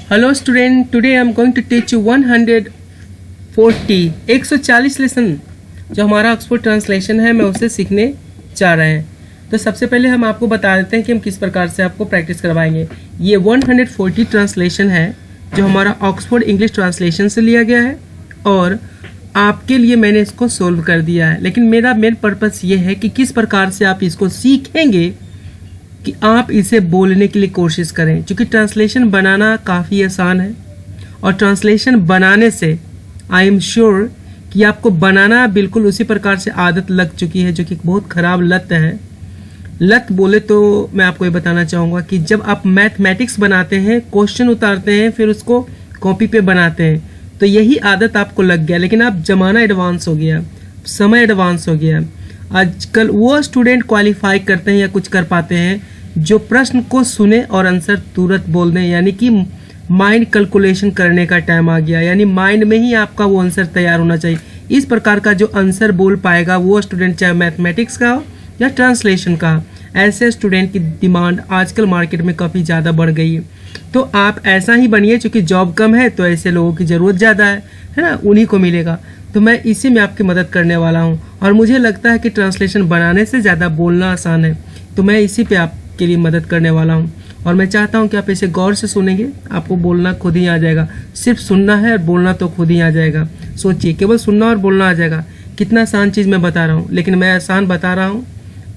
Hello student, today I am going to teach you 140 lesson जो हमारा Oxford translation है मैं उसे सीखने जा रहे हैं। तो सबसे पहले हम आपको बता देते हैं कि हम किस प्रकार से आपको प्रैक्टिस करवाएंगे। ये 140 ट्रांसलेशन है जो हमारा ऑक्सफोर्ड इंग्लिश ट्रांसलेशन से लिया गया है और आपके लिए मैंने इसको सोल्व कर दिया है। लेकिन मेरा मेन पर्पस ये है कि किस प्रकार से आप इसको सीखेंगे कि आप इसे बोलने के लिए कोशिश करें, क्योंकि ट्रांसलेशन बनाना काफ़ी आसान है और ट्रांसलेशन बनाने से आई एम श्योर कि आपको बनाना बिल्कुल उसी प्रकार से आदत लग चुकी है, जो कि बहुत ख़राब लत है। लत बोले तो मैं आपको ये बताना चाहूँगा कि जब आप मैथमेटिक्स बनाते हैं, क्वेश्चन उतारते हैं, फिर उसको कॉपी पे बनाते हैं, तो यही आदत आपको लग गया। लेकिन अब ज़माना एडवांस हो गया, समय एडवांस हो गया। आजकल वो स्टूडेंट क्वालिफाई करते हैं या कुछ कर पाते हैं जो प्रश्न को सुने और आंसर तुरंत बोल दें, यानी कि माइंड कैलकुलेशन करने का टाइम आ गया, यानी माइंड में ही आपका वो आंसर तैयार होना चाहिए। इस प्रकार का जो आंसर बोल पाएगा वो स्टूडेंट चाहे मैथमेटिक्स का हो या ट्रांसलेशन का, ऐसे स्टूडेंट की डिमांड आजकल मार्केट में काफ़ी ज़्यादा बढ़ गई है। तो आप ऐसा ही बनिए, चूँकि जॉब कम है तो ऐसे लोगों की ज़रूरत ज़्यादा है ना, उन्हीं को मिलेगा। तो मैं इसी में आपकी मदद करने वाला हूँ और मुझे लगता है कि ट्रांसलेशन बनाने से ज़्यादा बोलना आसान है, तो मैं इसी पे आपके लिए मदद करने वाला हूँ। और मैं चाहता हूँ कि आप इसे गौर से सुनेंगे, आपको बोलना खुद ही आ जाएगा। सिर्फ सुनना है और बोलना तो खुद ही आ जाएगा। सोचिए, केवल सुनना और बोलना आ जाएगा। कितना आसान चीज़ मैं बता रहा हूँ, लेकिन मैं आसान बता रहा हूँ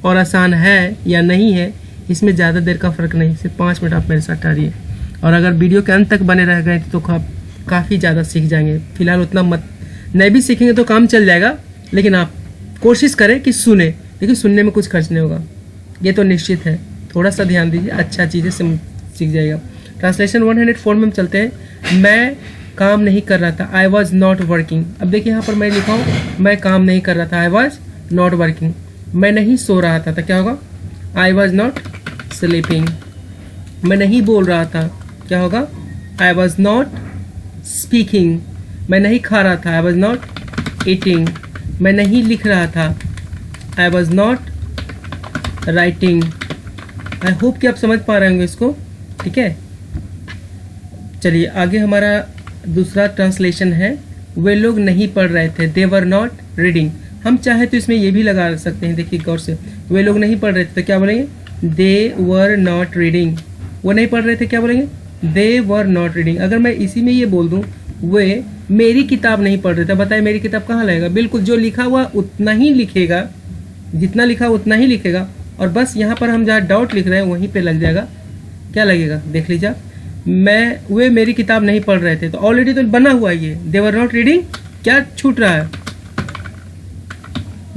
और आसान है या नहीं है इसमें ज़्यादा देर का फ़र्क नहीं। सिर्फ 5 मिनट आप मेरे साथ ठहरिए और अगर वीडियो के अंत तक बने रह गए तो आप काफ़ी ज़्यादा सीख जाएंगे। फिलहाल उतना मत, नहीं भी सीखेंगे तो काम चल जाएगा, लेकिन आप कोशिश करें कि सुने। लेकिन सुनने में कुछ खर्च नहीं होगा, ये तो निश्चित है। थोड़ा सा ध्यान दीजिए, अच्छा चीज़ें सीख जाएगा। ट्रांसलेशन 104 में हम चलते हैं। मैं काम नहीं कर रहा था, आई वॉज नॉट वर्किंग। अब देखिए यहाँ पर मैं लिखा हूँ मैं काम नहीं कर रहा था, आई वॉज नॉट वर्किंग। मैं नहीं सो रहा था, तो क्या होगा? I was not sleeping. मैं नहीं बोल रहा था, क्या होगा? I was not speaking. मैं नहीं खा रहा था, आई वॉज नॉट ईटिंग। मैं नहीं लिख रहा था, I was not writing. I hope कि आप समझ पा रहे होंगे इसको, ठीक है। चलिए आगे हमारा दूसरा ट्रांसलेशन है, वे लोग नहीं पढ़ रहे थे, दे वर नॉट रीडिंग। हम चाहे तो इसमें ये भी लगा सकते हैं, देखिए गौर से। वे लोग नहीं पढ़ रहे थे तो क्या बोलेंगे? दे वर नॉट रीडिंग। वो नहीं पढ़ रहे थे, क्या बोलेंगे? दे वर नॉट रीडिंग। अगर मैं इसी में ये बोल दूँ वे मेरी किताब नहीं पढ़ रहे थे, बताए मेरी किताब कहाँ लगेगा? बिल्कुल जो लिखा हुआ उतना ही लिखेगा, जितना लिखा उतना ही लिखेगा, और बस यहाँ पर हम जहाँ डॉट लिख रहे हैं वहीं पे लग जाएगा। क्या लगेगा देख लीजिए। वे मेरी किताब नहीं पढ़ रहे थे, तो ऑलरेडी तो बना हुआ है ये, दे वर नॉट रीडिंग। क्या छूट रहा है?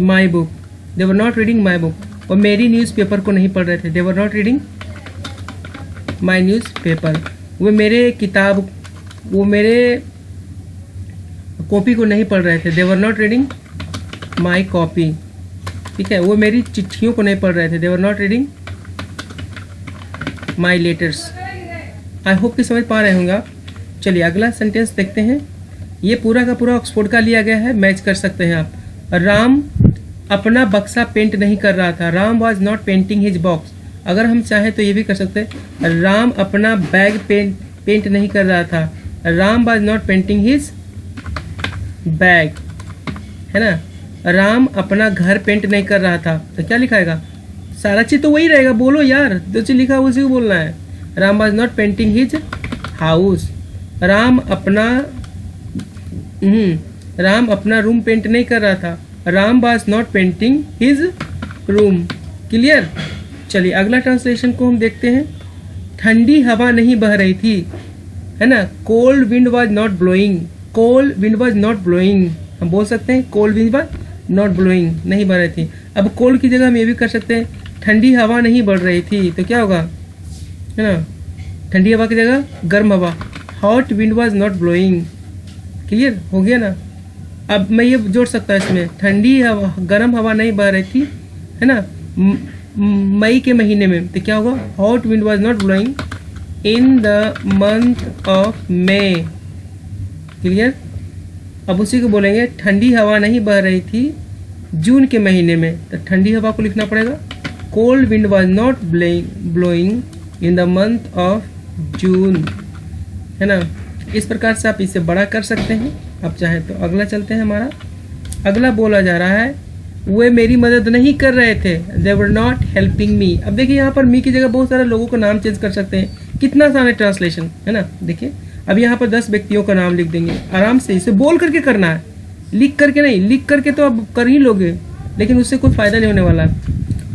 My book, they were not reading my book. और मेरी न्यूज़पेपर को नहीं पढ़ रहे थे, they were not reading my newspaper. वो मेरे कॉपी को नहीं पढ़ रहे थे, they were not reading my copy. ठीक है, वो मेरी चिट्ठियों को नहीं पढ़ रहे थे, they were not reading my letters. I hope कि समझ पा रहे होंगे आप। चलिए अगला सेंटेंस देखते हैं। ये पूरा का पूरा ऑक्सफोर्ड का लिया गया है, मैच कर सकते हैं आप। राम अपना बक्सा पेंट नहीं कर रहा था, Ram was not painting his box. अगर हम चाहें तो ये भी कर सकते हैं, राम अपना बैग पेंट नहीं कर रहा था, Ram was not painting his bag, है ना। राम अपना घर पेंट नहीं कर रहा था, तो क्या लिखाएगा? सारा चीज तो वही रहेगा, बोलो यार, जो चीज लिखा उसी को बोलना है। Ram was not painting his house. Ram अपना रूम पेंट नहीं कर रहा था, Ram was not painting his room. Clear. चलिए अगला ट्रांसलेशन को हम देखते हैं। ठंडी हवा नहीं बह रही थी, है ना। Cold wind was not blowing, cold wind was not blowing. हम बोल सकते हैं cold wind was not blowing, नहीं बह रही थी। अब कोल्ड की जगह हम ये भी कर सकते हैं, ठंडी हवा नहीं बढ़ रही थी, तो क्या होगा? है ना, ठंडी हवा की जगह गर्म हवा, hot wind was not blowing. Clear हो गया ना। अब मैं ये जोड़ सकता हूँ इसमें, ठंडी हवा गर्म हवा नहीं बह रही थी, है ना, मई के महीने में, तो क्या होगा? Hot wind was not blowing in the month of May. Clear. अब उसी को बोलेंगे, ठंडी हवा नहीं बह रही थी जून के महीने में, तो ठंडी हवा को लिखना पड़ेगा, cold wind was not blowing in the month of June, है ना। इस प्रकार से आप इसे बड़ा कर सकते हैं आप चाहे तो। अगला चलते हैं, हमारा अगला बोला जा रहा है वे मेरी मदद नहीं कर रहे थे, they were not helping me. अब देखिए यहाँ पर मी की जगह बहुत सारे लोगों का नाम चेंज कर सकते हैं, कितना आसान है ट्रांसलेशन, है ना। देखिए अब यहाँ पर 10 व्यक्तियों का नाम लिख देंगे, आराम से इसे बोल करके करना है, लिख करके नहीं। लिख करके तो आप कर ही लोगे लेकिन उससे कोई फायदा नहीं होने वाला।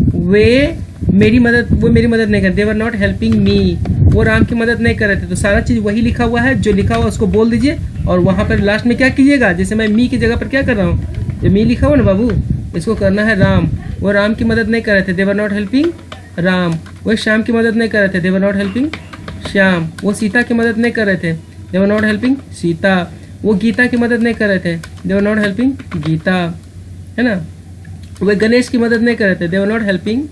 वो मेरी मदद नहीं कर, दे वर नॉट हेल्पिंग मी, वो राम की मदद नहीं कर रहे थे। तो सारा चीज वही लिखा हुआ है, जो लिखा हुआ उसको बोल दीजिए और वहां पर लास्ट में क्या कीजिएगा, जैसे मैं मी की जगह पर क्या कर रहा हूँ, जो मी लिखा हुआ ना बाबू, इसको करना है राम। वो राम की मदद नहीं कर रहे थे, they were not helping Ram. वो श्याम की मदद नहीं कर रहे थे, they were not helping Shyam. वो सीता की मदद नहीं कर रहे थे, they were not helping Sita. वो गीता की मदद नहीं कर रहे थे, they were not helping Gita, है ना। वो गणेश की मदद नहीं कर रहे थे, they were not helping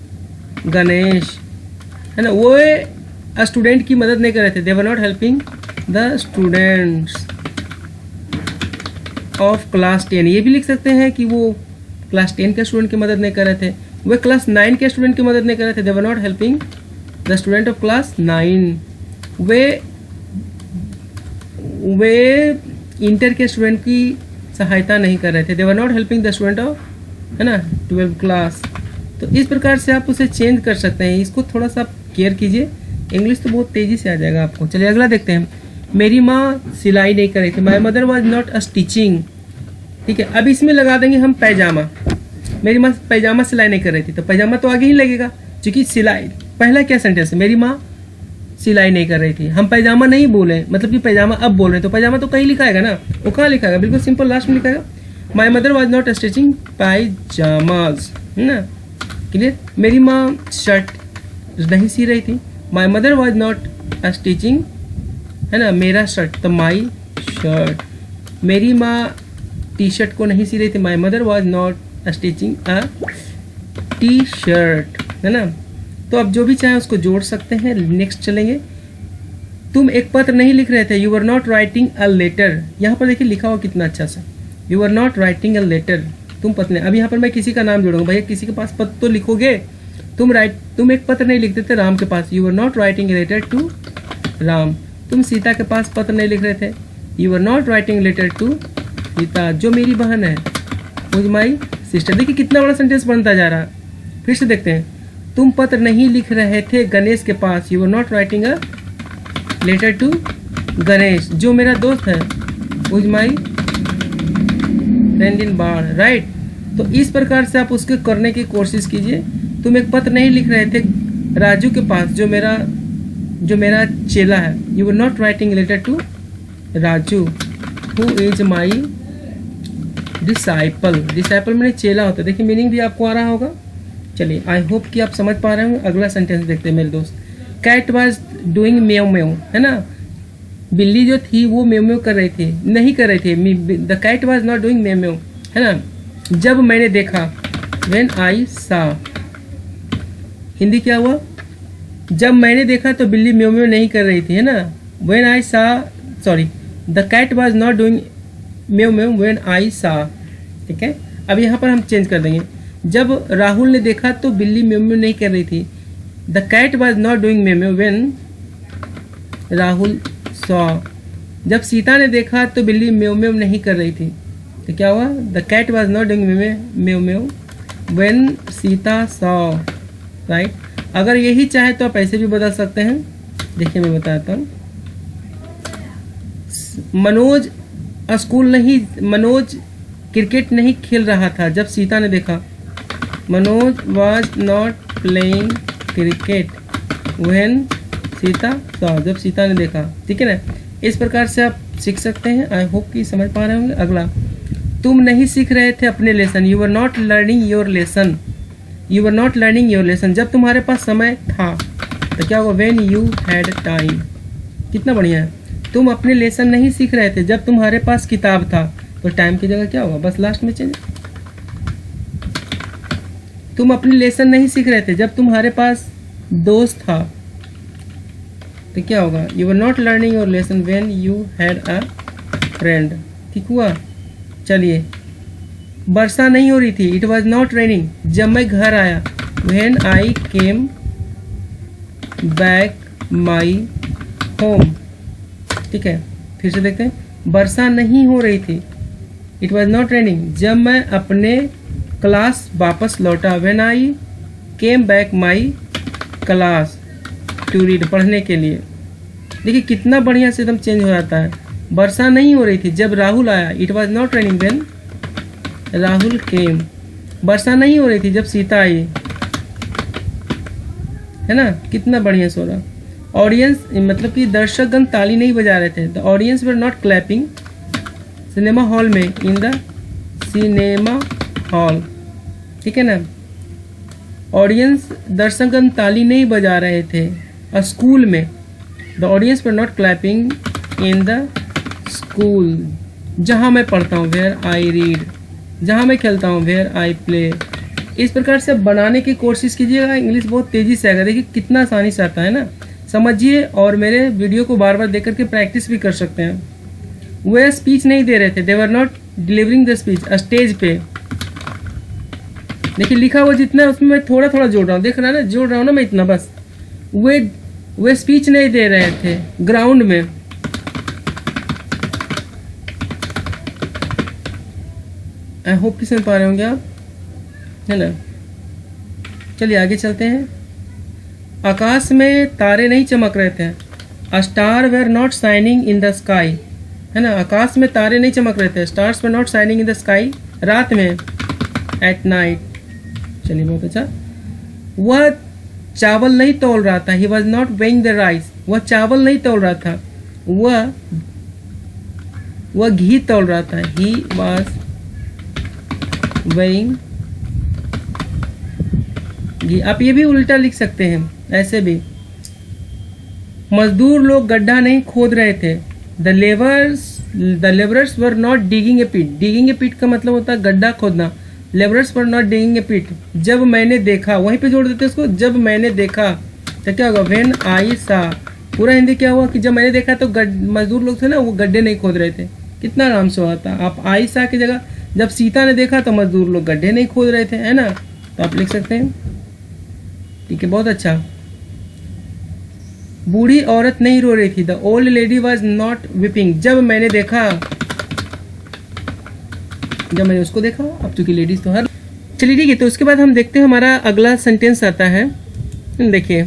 Ganesh, है ना। वो स्टूडेंट की मदद नहीं कर रहे थे, they were not helping the students of class 10। ये भी लिख सकते हैं कि वो क्लास 10 के स्टूडेंट की मदद नहीं कर रहे थे। वे क्लास 9 के स्टूडेंट की मदद नहीं कर रहे थे, they were not helping the student of class 9। वे इंटर के स्टूडेंट की सहायता नहीं कर रहे थे, they were not helping the student of, है ना, 12 क्लास। तो इस प्रकार से आप उसे चेंज कर सकते हैं। इसको थोड़ा सा केयर कीजिए, इंग्लिश तो बहुत तेजी से आ जाएगा आपको। चलिए अगला देखते हैं। मेरी माँ सिलाई नहीं कर रही थी, माई mother was not a stitching. ठीक है, अब इसमें लगा देंगे हम पैजामा। मेरी माँ पैजामा सिलाई नहीं कर रही थी, तो पैजामा तो आगे ही लगेगा क्योंकि सिलाई पहला क्या सेंटेंस है, मेरी माँ सिलाई नहीं कर रही थी। हम पैजामा नहीं बोले, मतलब कि पैजामा अब बोल रहे हैं, तो पैजामा तो कहीं लिखाएगा ना, वो कहाँ लिखाएगा, बिल्कुल सिंपल लास्ट में लिखाएगा। My mother was not stitching pyjamas, है ना, क्लियर। मेरी माँ शर्ट नहीं सी रही थी, माई मदर वॉज नॉट स्टिचिंग, है ना, मेरा शर्ट, तो माई शर्ट। मेरी माँ टी शर्ट को नहीं सी रही थी, माई mother was not stitching a T shirt, है ना। तो अब जो भी चाहे उसको जोड़ सकते हैं। नेक्स्ट चलेंगे। तुम एक पत्र नहीं लिख रहे थे, you were not writing a letter. यहाँ पर देखिए लिखा हुआ कितना अच्छा सा, you were not writing a letter, तुम पत्र नहीं। अब यहाँ पर मैं किसी का नाम जोड़ूंगा, भैया किसी के पास पत्र तो लिखोगे। तुम एक पत्र नहीं लिखते थे राम के पास, you were not writing a letter to Ram. तुम सीता के पास पत्र नहीं लिख रहे थे, you were not writing letter to Sita, जो मेरी बहन है, मुझ माई सिस्टर। देखिए कितना बड़ा सेंटेंस बनता जा रहा है। फिर से देखते हैं। तुम पत्र नहीं लिख रहे थे गणेश के पास, you were not writing a letter to Ganesh, जो मेरा दोस्त है, मुझ माई फ्रेंड इन बाढ़, राइट। तो इस प्रकार से आप उसके करने की कोशिश कीजिए। तुम एक पत्र नहीं लिख रहे थे राजू के पास, जो मेरा चेला है, you were not writing letter to Raju who is my disciple. Disciple मैंने चेला होता है। देखिए मीनिंग भी आपको आ रहा होगा। चलिए आई होप कि आप समझ पा रहे होंगे। अगला सेंटेंस देखते हैं मेरे दोस्त। Cat was doing meow meow, है ना, बिल्ली जो थी वो म्याऊ म्याऊ कर रही थी, नहीं कर रही थी। The cat was not doing meow meow, है ना। जब मैंने देखा, व्हेन आई सा, हिंदी क्या हुआ, जब मैंने देखा तो बिल्ली म्याऊ म्याऊ नहीं कर रही थी, है ना। When I saw, sorry, the cat was not doing meow meow when I सा। ठीक है, अब यहाँ पर हम चेंज कर देंगे। जब राहुल ने देखा तो बिल्ली म्याऊ म्याऊ नहीं कर रही थी, the cat was not doing meow meow when Rahul saw. जब सीता ने देखा तो बिल्ली म्याऊ म्याऊ नहीं कर रही थी, तो क्या हुआ, the cat was not doing meow meow when Sita saw, right. अगर यही चाहे तो आप ऐसे भी बदल सकते हैं। देखिए मैं बताता हूँ। मनोज क्रिकेट नहीं खेल रहा था जब सीता ने देखा, Manoj was not playing cricket when Sita saw, जब सीता ने देखा। ठीक है ना, इस प्रकार से आप सीख सकते हैं। आई होप कि समझ पा रहे होंगे। अगला, तुम नहीं सीख रहे थे अपने lesson, you were not learning your lesson, you were not learning your lesson. जब तुम्हारे पास समय था तो क्या होगा, व्हेन यू हैड टाइम। कितना बढ़िया है। तुम अपने लेसन नहीं सीख रहे थे जब तुम्हारे पास किताब था, तो टाइम की जगह क्या होगा, बस लास्ट में चेंज। तुम अपने लेसन नहीं सीख रहे थे जब तुम्हारे पास दोस्त था, तो क्या होगा, you were not learning your lesson when you had a friend. ठीक हुआ। चलिए, वर्षा नहीं हो रही थी, इट वॉज नॉट रेनिंग, जब मैं घर आया, when I came back my home. ठीक है, फिर से देखते हैं। वर्षा नहीं हो रही थी, इट वॉज नॉट रेनिंग, जब मैं अपने क्लास वापस लौटा, when I came back my class to read, पढ़ने के लिए। देखिए कितना बढ़िया से एकदम चेंज हो जाता है। वर्षा नहीं हो रही थी जब राहुल आया, it was not raining when Rahul came. वर्षा नहीं हो रही थी जब सीता आई, है ना, कितना बढ़िया से हो रहा। ऑडियंस मतलब कि दर्शकगण ताली नहीं बजा रहे थे, the audience were not clapping cinema hall में, इन द सिनेमा हॉल, ठीक है ना। ऑडियंस दर्शकगण ताली नहीं बजा रहे थे स्कूल में, the audience were not clapping in the school. जहाँ मैं पढ़ता हूँ, वेयर आई रीड, जहाँ मैं खेलता हूँ, वेयर आई प्ले। इस प्रकार से बनाने की कोशिश कीजिएगा, इंग्लिश बहुत तेज़ी से आएगा। देखिए कितना आसानी से आता है ना, समझिए और मेरे वीडियो को बार बार देख करके प्रैक्टिस भी कर सकते हैं। वे स्पीच नहीं दे रहे थे, they were not delivering the speech stage पे। देखिए लिखा हुआ जितना है उसमें मैं थोड़ा थोड़ा जोड़ रहा हूँ, देख रहा है ना, जोड़ रहा हूँ ना मैं इतना बस। वे स्पीच नहीं दे रहे थे ग्राउंड में। आई होप कि समझ पा रहे होंगे आप, है ना। चलिए आगे चलते हैं। आकाश में तारे नहीं चमक रहे थे, a star were not shining in the sky, है ना। आकाश में तारे नहीं चमक रहे थे, stars were not shining in the sky, रात में, एट नाइट। चलिए बहुत अच्छा। वह चावल नहीं तौल रहा था, he was not weighing the rice, वह चावल नहीं तौल रहा था, वह घी तौल रहा था, ही वॉज वेइंग घी। आप ये भी उल्टा लिख सकते हैं, ऐसे भी। मजदूर लोग गड्ढा नहीं खोद रहे थे, the labourers were not digging a pit. Digging a pit का मतलब होता है गड्ढा खोदना, labourers were not digging a pit. जब मैंने देखा, वहीं पे जोड़ देते उसको, जब मैंने देखा तो क्या होगा, व्हेन आई सा। पूरा हिंदी क्या हुआ कि जब मैंने देखा तो मजदूर लोग थे ना, वो गड्ढे नहीं खोद रहे थे। कितना आराम से हुआ था। आप आई सा की जगह जब सीता ने देखा तो मजदूर लोग गड्ढे नहीं खोद रहे थे, है ना, तो आप लिख सकते हैं, ठीक है, बहुत अच्छा। बूढ़ी औरत नहीं रो रही थी, the old lady was not weeping. जब मैंने उसको देखा, अब चूंकि लेडीज तो हर। चलिए ठीक है, तो उसके बाद हम देखते हैं हमारा अगला सेंटेंस आता है। देखिए,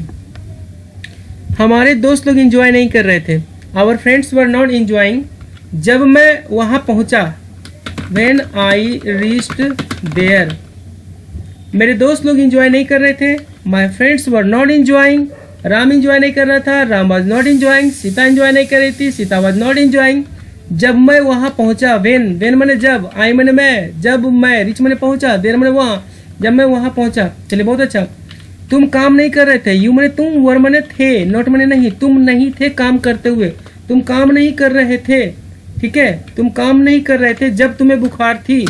हमारे दोस्त लोग एंजॉय नहीं कर रहे थे, our friends were not enjoying. जब मैं वहां पहुंचा, व्हेन आई रीच्ड देयर। मेरे दोस्त लोग एंजॉय नहीं कर रहे थे, my friends were not enjoying. Ram enjoy नहीं कर रहा था, Ram was not enjoying. Sita enjoy नहीं कर रही थी, सीता वॉज नॉट एंजॉइंग। जब मैं वहां पहुंचा, वेन मैंने जब, आई मैंने मैं, जब मैं, रिच मैंने पहुंचा, देर मैंने वहां, जब मैं वहां पहुंचा। चलिए बहुत अच्छा। तुम काम नहीं कर रहे थे, यू मैंने तुम, वर मैंने थे, नॉट मैंने नहीं। तुम नहीं थे काम करते हुए, तुम काम नहीं कर रहे थे, ठीक है, तुम काम नहीं कर रहे थे जब तुम्हें बुखार थी।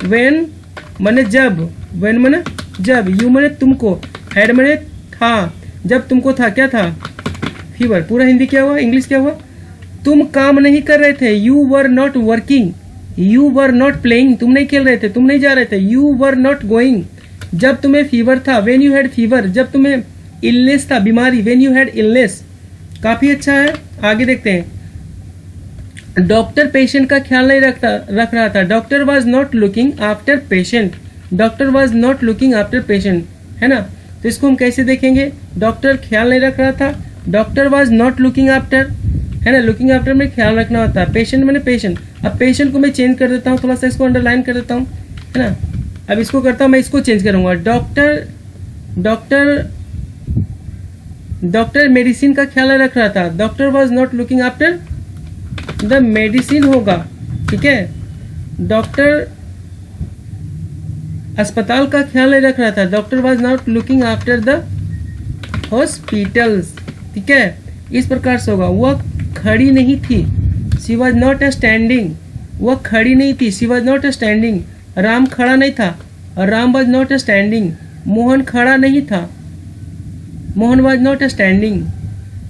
वेन मैंने जब, वेन मैंने जब, यू मैंने तुमको, हैड मैंने था, जब तुमको था, क्या था, फीवर। पूरा हिंदी क्या हुआ, इंग्लिश क्या हुआ, तुम काम नहीं कर रहे थे, you were not working, you were not playing, तुम नहीं खेल रहे थे, तुम नहीं जा रहे थे, यू वर नॉट गोइंग। जब तुम्हें फीवर था, वेन यू हैड फीवर, जब तुम्हें इलनेस था, बीमारी, वेन यू हैड इलनेस। काफी अच्छा है, आगे देखते हैं। डॉक्टर पेशेंट का ख्याल नहीं रख रहा था, doctor was not looking after patient, doctor was not looking after patient, है ना। तो इसको हम कैसे देखेंगे, डॉक्टर ख्याल नहीं रख रहा था, doctor was not looking after, है ना, लुकिंग आफ्टर में ख्याल रखना होता है, पेशेंट मैंने पेशेंट। अब पेशेंट को मैं चेंज कर देता हूँ, थोड़ा सा इसको अंडरलाइन कर देता हूँ, है ना। अब इसको करता हूँ, मैं इसको चेंज करूंगा, डॉक्टर मेडिसिन का ख्याल नहीं रख रहा था, doctor was not looking after the medicine होगा, ठीक है। डॉक्टर अस्पताल का ख्याल नहीं रख रहा था, doctor was not looking after the hospitals, ठीक है। इस प्रकार से होगा। वह खड़ी नहीं थी, शी वॉज नॉट स्टैंडिंग, वह खड़ी नहीं थी, she was not standing. Ram खड़ा नहीं था, Ram was not standing. Mohan खड़ा नहीं था, Mohan was not standing.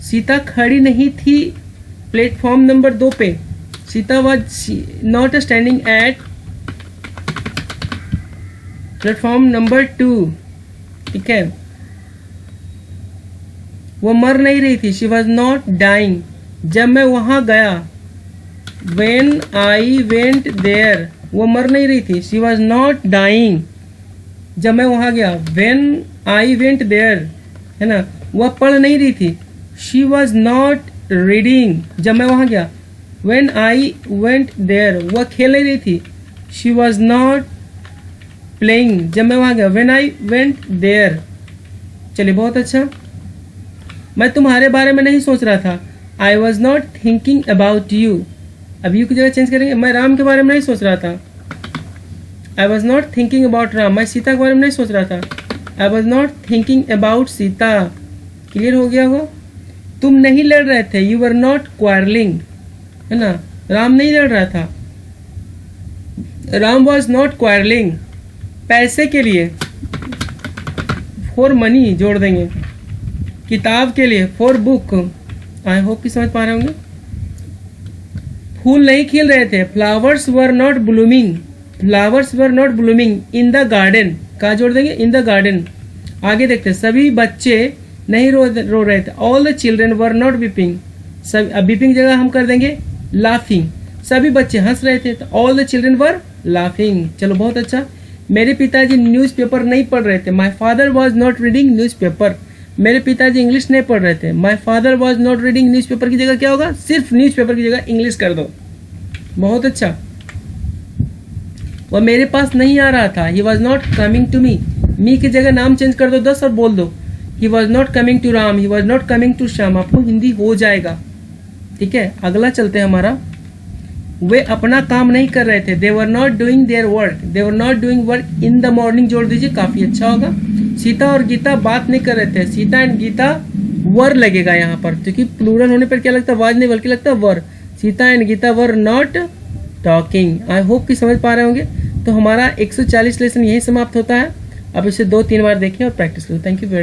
Sita खड़ी नहीं थी प्लेटफॉर्म नंबर 2 पे, Sita was not standing at platform number 2, ठीक है। वो मर नहीं रही थी, शी वॉज नॉट डाइंग, जब मैं वहाँ गया, when I went there, वो मर नहीं रही थी, she was not dying। जब मैं वहाँ गया, when I went there, है ना, वह पढ़ नहीं रही थी, she was not reading। जब मैं वहाँ गया, when I went there, वह खेल नहीं रही थी, she was not playing। जब मैं वहाँ गया, when I went there। चलिए, बहुत अच्छा। मैं तुम्हारे बारे में नहीं सोच रहा था, I was not thinking about you। अब यू की जगह चेंज करेंगे, मैं राम के बारे में नहीं सोच रहा था, I was not thinking about Ram. मैं सीता के बारे में नहीं सोच रहा था, I was not thinking about Sita. Clear हो गया वो? तुम नहीं लड़ रहे थे, you were not quarreling, है ना, राम नहीं लड़ रहा था, राम was not quarreling। पैसे के लिए for money जोड़ देंगे, किताब के लिए for book। आई होप कि समझ पा रहे होंगे। फूल नहीं खिल रहे थे, flowers were not blooming, flowers were not blooming in the garden. कहाँ जोड़ देंगे? In the garden. आगे देखते हैं, सभी बच्चे नहीं रो रहे थे, all the children were not weeping. सब अब वीपिंग जगह हम कर देंगे लाफिंग। सभी बच्चे हंस रहे थे, तो all the children were laughing. चलो, बहुत अच्छा। मेरे पिताजी न्यूज़पेपर नहीं पढ़ रहे थे, my father was not reading newspaper. मेरे पिताजी इंग्लिश नहीं पढ़ रहे थे, my father was not reading newspaper की जगह क्या होगा? सिर्फ न्यूज़पेपर की जगह इंग्लिश कर दो। बहुत अच्छा। वह मेरे पास नहीं आ रहा था, he was not coming to me की जगह नाम चेंज कर दो 10 और बोल दो he was not coming to Ram, he was not coming to Shyam. आपको हिंदी हो जाएगा। ठीक है, अगला चलते हैं हमारा। वे अपना काम नहीं कर रहे थे, they were not doing their work, they were not doing work in the morning जोड़ दीजिए, काफी अच्छा होगा। सीता और गीता बात नहीं कर रहे थे, सीता एंड गीता वर लगेगा यहाँ पर, क्योंकि प्लूरल होने पर क्या लगता है? वाज नहीं बल्कि लगता है were. Sita and Gita were not talking. I hope कि समझ पा रहे होंगे। तो हमारा 140 लेसन यही समाप्त होता है। अब इसे 2-3 बार देखें और प्रैक्टिस करें। Thank you very much.